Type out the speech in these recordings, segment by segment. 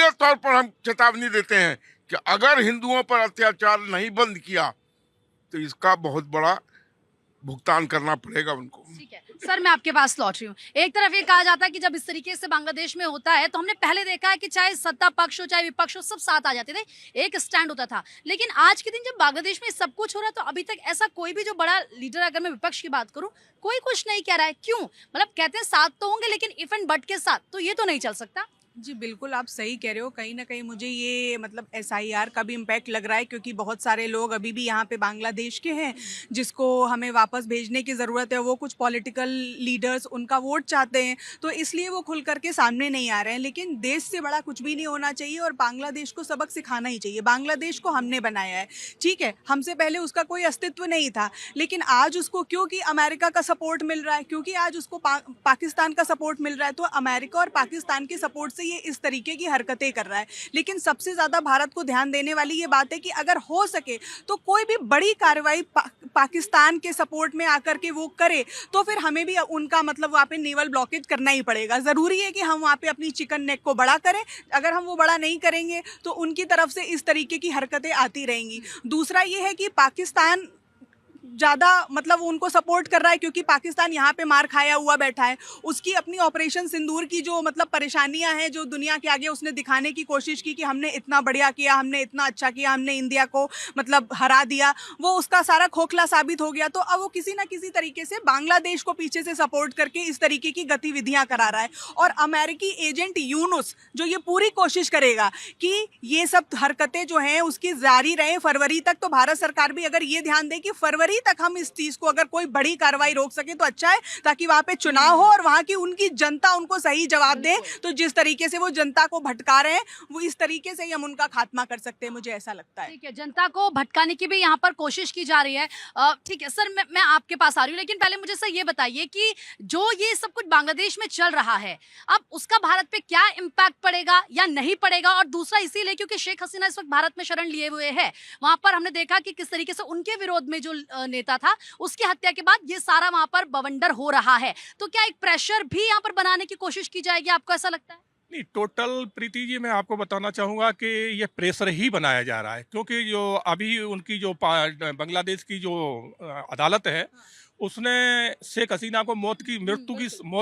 सीधे तौर पर हम चेतावनी देते हैं कि अगर हिंदुओं पर अत्याचार नहीं बंद किया तो इसका बहुत बड़ा भुगतान करना पड़ेगा उनको। ठीक है सर, मैं आपके पास लौट रही हूँ। एक तरफ ये कहा जाता है कि जब इस तरीके से बांग्लादेश में होता है तो हमने पहले देखा है कि चाहे सत्ता पक्ष हो चाहे विपक्ष हो, सब साथ आ जाते थे, एक स्टैंड होता था। लेकिन आज के दिन जब बांग्लादेश में सब कुछ हो रहा है तो अभी तक ऐसा कोई भी जो बड़ा लीडर, अगर मैं विपक्ष की बात करूं, कोई कुछ नहीं कह रहा है। क्यों? मतलब कहते हैं साथ तो होंगे लेकिन इफ एंड बट के साथ, तो ये तो नहीं चल सकता। जी बिल्कुल, आप सही कह रहे हो। कहीं ना कहीं मुझे ये मतलब एसआईआर का भी इम्पैक्ट लग रहा है, क्योंकि बहुत सारे लोग अभी भी यहाँ पे बांग्लादेश के हैं जिसको हमें वापस भेजने की ज़रूरत है। वो कुछ पॉलिटिकल लीडर्स उनका वोट चाहते हैं, तो इसलिए वो खुल करके सामने नहीं आ रहे हैं। लेकिन देश से बड़ा कुछ भी नहीं होना चाहिए और बांग्लादेश को सबक सिखाना ही चाहिए। बांग्लादेश को हमने बनाया है, ठीक है, हमसे पहले उसका कोई अस्तित्व नहीं था, लेकिन आज उसको क्योंकि अमेरिका का सपोर्ट मिल रहा है, क्योंकि आज उसको पाकिस्तान का सपोर्ट मिल रहा है, तो अमेरिका और पाकिस्तान के सपोर्ट से ये इस तरीके की हरकतें कर रहा है। लेकिन सबसे ज़्यादा भारत को ध्यान देने वाली ये बात है कि अगर हो सके तो कोई भी बड़ी कार्रवाई पाकिस्तान के सपोर्ट में आकर के वो करे, तो फिर हमें भी उनका मतलब वहाँ पे नेवल ब्लॉकेज करना ही पड़ेगा। ज़रूरी है कि हम वहाँ पे अपनी चिकन नेक को बड़ा करें। अगर हम वो बड़ा नहीं करेंगे तो उनकी तरफ से इस तरीके की हरकतें आती रहेंगी। दूसरा ये है कि पाकिस्तान ज़्यादा मतलब उनको सपोर्ट कर रहा है क्योंकि पाकिस्तान यहाँ पे मार खाया हुआ बैठा है। उसकी अपनी ऑपरेशन सिंदूर की जो मतलब परेशानियाँ हैं, जो दुनिया के आगे उसने दिखाने की कोशिश की कि हमने इतना बढ़िया किया, हमने इतना अच्छा किया, हमने इंडिया को मतलब हरा दिया, वो उसका सारा खोखला साबित हो गया। तो अब वो किसी ना किसी तरीके से बांग्लादेश को पीछे से सपोर्ट करके इस तरीके की गतिविधियाँ करा रहा है। और अमेरिकी एजेंट यूनुस जो ये पूरी कोशिश करेगा कि ये सब हरकतें जो हैं उसकी जारी रहें फरवरी तक। तो भारत सरकार भी अगर ये ध्यान दे कि फरवरी तक हम इस चीज को अगर कोई बड़ी कार्रवाई रोक सके तो अच्छा है, ताकि वहां पे चुनाव हो और वहां की उनकी जनता उनको सही जवाब दे। तो जिस तरीके से वो जनता को भटका रहे हैं, वो इस तरीके से ही हम उनका खात्मा कर सकते हैं, मुझे ऐसा लगता है। ठीक है, जनता को भटकाने की भी यहाँ पर कोशिश की जा रही है। ठीक है सर, मैं आपके पास आ रही हूँ, लेकिन पहले मुझे सर ये बताइए कि जो ये सब कुछ बांग्लादेश में चल रहा है, अब उसका भारत पे क्या इम्पैक्ट पड़ेगा या नहीं पड़ेगा? और दूसरा इसीलिए क्योंकि शेख हसीना इस वक्त भारत में शरण लिए हुए है। वहां पर हमने देखा कि किस तरीके से उनके विरोध में जो नेता था, उसकी हत्या के बाद ये सारा वहां पर बवंडर हो रहा है। तो क्या एक प्रेशर भी यहाँ पर बनाने की कोशिश की जाएगी, आपको ऐसा लगता है? नहीं, टोटल प्रीति जी, मैं आपको बताना चाहूँगा कि ये प्रेशर ही बनाया जा रहा है, क्योंकि जो अभी उनकी जो बांग्लादेश की जो अदालत है, उसने शेख हसीना को मौत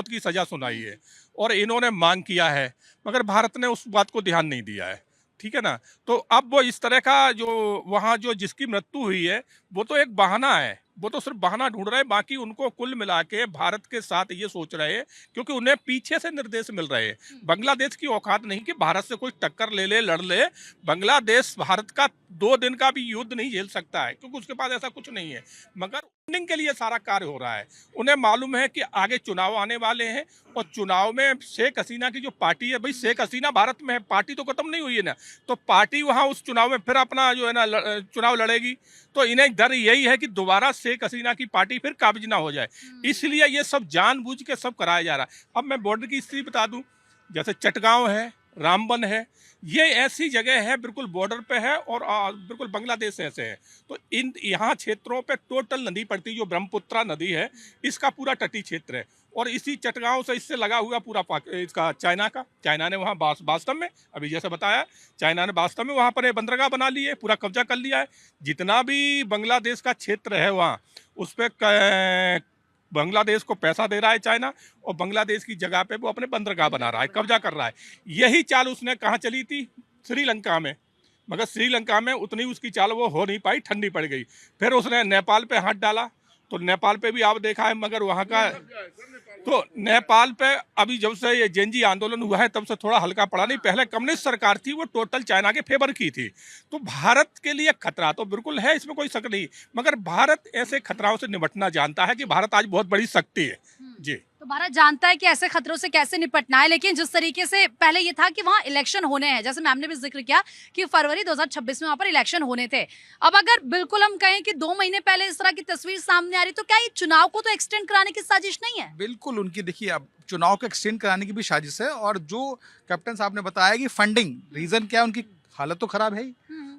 की सज़ा सुनाई है और इन्होंने मांग किया है, मगर भारत ने उस बात को ध्यान नहीं दिया है। ठीक है ना? तो अब वो इस तरह का जो वहाँ जो जिसकी मृत्यु हुई है, वो तो एक बहाना है, वो तो सिर्फ बहाना ढूंढ रहे हैं। बाकी उनको कुल मिला के भारत के साथ ये सोच रहे हैं, क्योंकि उन्हें पीछे से निर्देश मिल रहे हैं। बांग्लादेश की औकात नहीं कि भारत से कोई टक्कर ले ले, लड़ ले। बांग्लादेश भारत का 2 दिन का भी युद्ध नहीं झेल सकता है, क्योंकि उसके पास ऐसा कुछ नहीं है। मगर फंडिंग के लिए सारा कार्य हो रहा है। उन्हें मालूम है कि आगे चुनाव आने वाले हैं और चुनाव में शेख हसीना की जो पार्टी है, भाई शेख हसीना भारत में है, पार्टी तो खत्म नहीं हुई है ना, तो पार्टी वहाँ उस चुनाव में फिर अपना जो है ना चुनाव लड़ेगी। तो इन्हें डर यही है कि दोबारा शेख हसीना की पार्टी फिर काबिज ना हो जाए, इसलिए ये सब जानबूझ के सब कराया जा रहा है। अब मैं बॉर्डर की स्थिति बता दूं, जैसे चटगांव है, रामबन है, ये ऐसी जगह है बिल्कुल बॉर्डर पे है और बिल्कुल बांग्लादेश ऐसे है। तो इन यहाँ क्षेत्रों पे टोटल नदी पड़ती, जो ब्रह्मपुत्रा नदी है, इसका पूरा तटीय क्षेत्र है। और इसी चटगांव से इससे लगा हुआ पूरा इसका चाइना ने वहाँ वास्तव में, अभी जैसे बताया, चाइना ने वास्तव में वहाँ पर बंदरगाह बना ली है, पूरा कब्जा कर लिया है। जितना भी बांग्लादेश का क्षेत्र है वहाँ, उस पर बांग्लादेश को पैसा दे रहा है चाइना, और बांग्लादेश की जगह पे वो अपने बंदरगाह बना रहा है, कब्जा कर रहा है। यही चाल उसने कहाँ चली थी? श्रीलंका में। मगर श्रीलंका में उतनी उसकी चाल वो हो नहीं पाई, ठंडी पड़ गई। फिर उसने नेपाल पे हाथ डाला, तो नेपाल पे भी आप देखा है, मगर वहाँ का तो नेपाल पे अभी जब से ये जेनजी आंदोलन हुआ है तब से थोड़ा हल्का पड़ा। नहीं, पहले कम्युनिस्ट सरकार थी, वो टोटल चाइना के फेवर की थी। तो भारत के लिए खतरा तो बिल्कुल है, इसमें कोई शक नहीं, मगर भारत ऐसे खतराओं से निपटना जानता है कि भारत आज बहुत बड़ी शक्ति है। जी, तो भारत जानता है कि ऐसे खतरों से कैसे निपटना है। लेकिन जिस तरीके से पहले ये था कि वहाँ इलेक्शन होने हैं, जैसे मैम ने भी जिक्र किया कि फरवरी 2026 में वहाँ पर इलेक्शन होने थे। अब अगर बिल्कुल हम कहें कि 2 महीने पहले इस तरह की तस्वीर सामने आ रही, तो क्या ये चुनाव को तो एक्सटेंड कराने की साजिश नहीं है? बिल्कुल उनकी, देखिए, अब चुनाव को एक्सटेंड कराने की भी साजिश है। और जो कैप्टन साहब ने बताया कि फंडिंग, रीजन क्या है, उनकी हालत तो खराब है ही।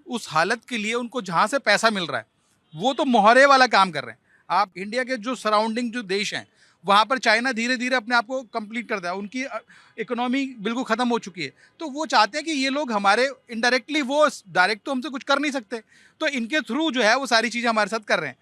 उस हालत के लिए उनको जहाँ से पैसा मिल रहा है वो तो मोहरे वाला काम कर रहे हैं। आप इंडिया के जो सराउंडिंग जो देश हैं वहाँ पर चाइना धीरे धीरे अपने आप को कंप्लीट करता है, उनकी इकोनॉमी बिल्कुल ख़त्म हो चुकी है। तो वो चाहते हैं कि ये लोग हमारे इनडायरेक्टली, वो डायरेक्ट तो हमसे कुछ कर नहीं सकते, तो इनके थ्रू जो है वो सारी चीज़ें हमारे साथ कर रहे हैं।